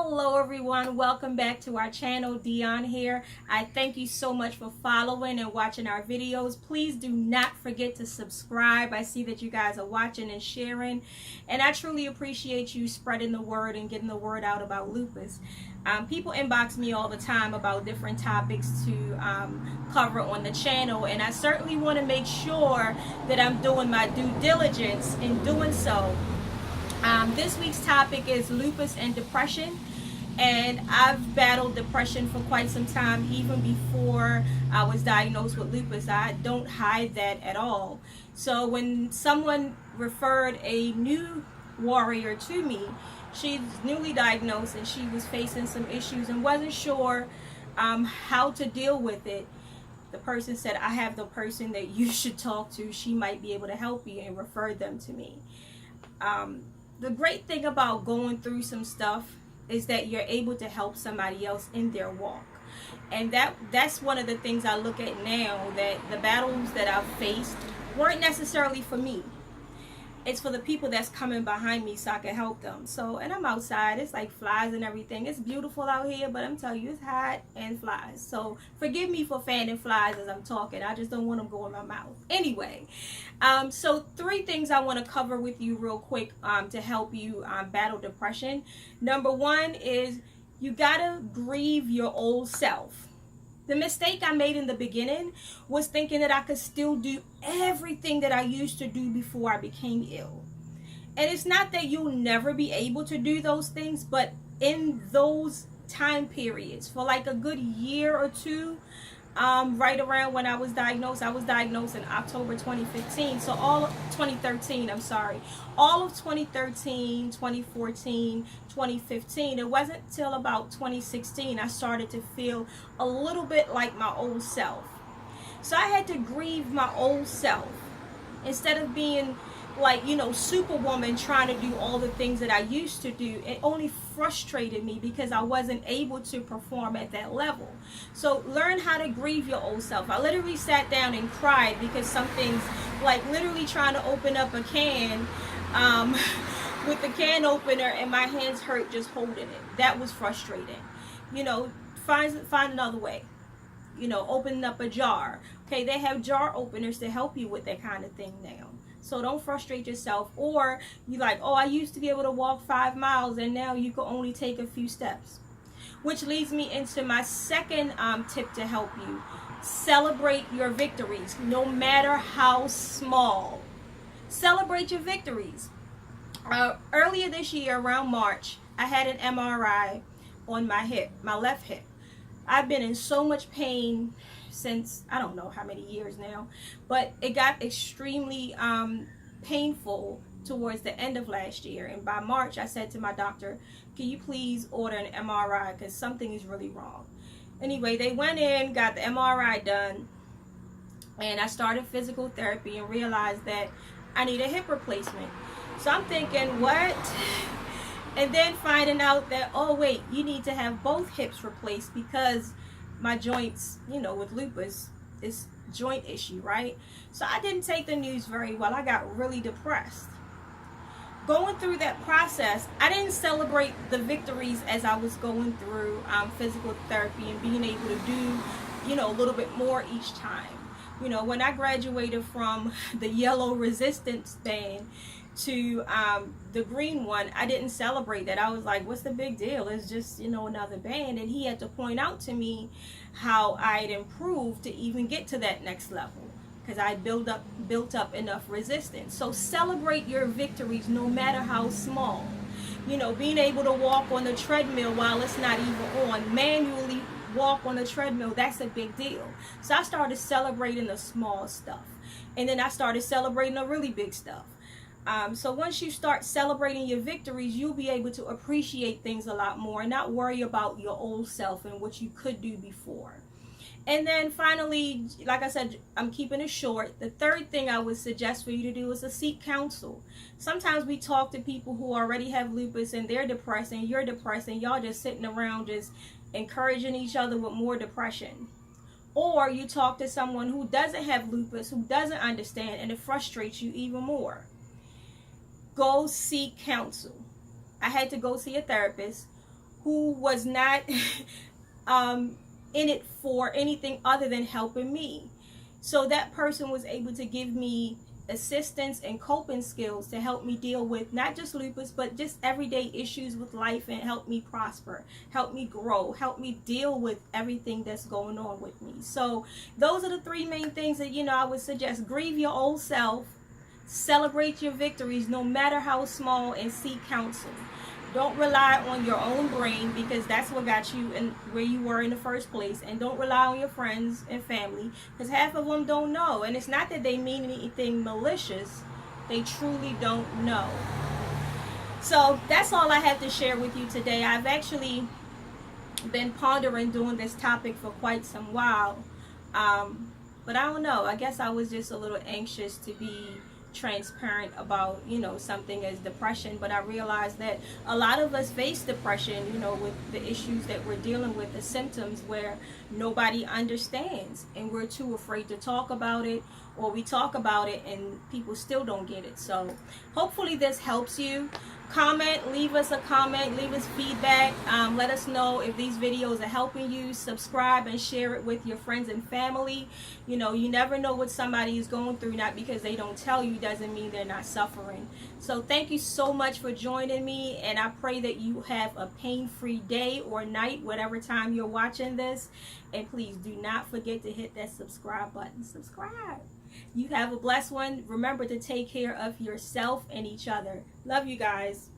Hello everyone, welcome back to our channel. Dyon here. I thank you so much for following and watching our videos. Please do not forget to subscribe. I see that you guys are watching and sharing, and I truly appreciate you spreading the word and getting the word out about lupus. People inbox me all the time about different topics to cover on the channel, and I certainly want to make sure that I'm doing my due diligence in doing so. This week's topic is lupus and depression, and I've battled depression for quite some time, even before I was diagnosed with lupus. I don't hide that at all. So when someone referred a new warrior to me, she's newly diagnosed and she was facing some issues and wasn't sure how to deal with it. The person said, I have the person that you should talk to. She might be able to help you, and referred them to me. The great thing about going through some stuff is that you're able to help somebody else in their walk. And that's one of the things I look at now, that the battles that I've faced weren't necessarily for me. It's for the people that's coming behind me so I can help them. So, and I'm outside. It's like flies and everything. It's beautiful out here, but I'm telling you, it's hot and flies. So forgive me for fanning flies as I'm talking. I just don't want them going in my mouth. Anyway, so 3 things I want to cover with you real quick to help you battle depression. Number 1 is you gotta grieve your old self. The mistake I made in the beginning was thinking that I could still do everything that I used to do before I became ill. And it's not that you'll never be able to do those things, but in those time periods, for like a good year or 2, right around when I was diagnosed in October 2015. So all of 2013, I'm sorry. All of 2013, 2014, 2015, it wasn't till about 2016 I started to feel a little bit like my old self. So I had to grieve my old self. Instead of being like, you know, superwoman trying to do all the things that I used to do, it only frustrated me because I wasn't able to perform at that level. So learn how to grieve your old self. I literally sat down and cried because some things, like literally trying to open up a can with the can opener and my hands hurt just holding it. That was frustrating. You know, find another way. You know, opening up a jar. Okay, they have jar openers to help you with that kind of thing now. So don't frustrate yourself. Or you like, oh, I used to be able to walk 5 miles and now you can only take a few steps. Which leads me into my second tip to help you. Celebrate your victories, no matter how small. Celebrate your victories. Earlier this year, around March, I had an MRI on my hip, my left hip. I've been in so much pain since I don't know how many years now, but it got extremely painful towards the end of last year. And by March, I said to my doctor, can you please order an MRI because something is really wrong. Anyway, they went in, got the MRI done, and I started physical therapy and realized that I need a hip replacement. So I'm thinking, what? And then finding out that, oh wait, you need to have both hips replaced because my joints, you know, with lupus, is joint issue, right? So I didn't take the news very well. I got really depressed. Going through that process, I didn't celebrate the victories as I was going through physical therapy and being able to do, you know, a little bit more each time. You know, when I graduated from the yellow resistance band to the green one, I didn't celebrate that. I was like, what's the big deal? It's just, you know, another band. And he had to point out to me how I'd improved to even get to that next level because I built up enough resistance. So celebrate your victories no matter how small. You know, being able to walk on the treadmill while it's not even on, manually walk on the treadmill, that's a big deal. So I started celebrating the small stuff, and then I started celebrating the really big stuff. So once you start celebrating your victories, you'll be able to appreciate things a lot more and not worry about your old self and what you could do before. And then finally, like I said, I'm keeping it short. The third thing I would suggest for you to do is to seek counsel. Sometimes we talk to people who already have lupus and they're depressed and you're depressed and y'all just sitting around just encouraging each other with more depression. Or you talk to someone who doesn't have lupus, who doesn't understand, and it frustrates you even more. Go seek counsel. I had to go see a therapist. who was not in it for anything other than helping me. So that person was able to give me assistance and coping skills to help me deal with not just lupus, but just everyday issues with life, and help me prosper, help me grow, help me deal with everything that's going on with me. So those are the three main things that, I would suggest. Grieve your old self, celebrate your victories no matter how small, and seek counsel. Don't rely on your own brain, because that's what got you in where you were in the first place. And don't rely on your friends and family, because half of them don't know. And it's not that they mean anything malicious. They truly don't know. So that's all I have to share with you today. I've actually been pondering doing this topic for quite some while. But I don't know. I guess I was just a little anxious to be transparent about something as depression. But I realized that a lot of us face depression, with the issues that we're dealing with, the symptoms, where nobody understands, and we're too afraid to talk about it, or we talk about it and people still don't get it. So hopefully this helps you. Comment, leave us a comment, leave us feedback, let us know if these videos are helping you. Subscribe and share it with your friends and family. You never know what somebody is going through. Not because they don't tell you doesn't mean they're not suffering. So thank you so much for joining me, and I pray that you have a pain-free day or night, whatever time you're watching this. And please do not forget to hit that subscribe button. Subscribe. You have a blessed one. Remember to take care of yourself and each other. Love you guys.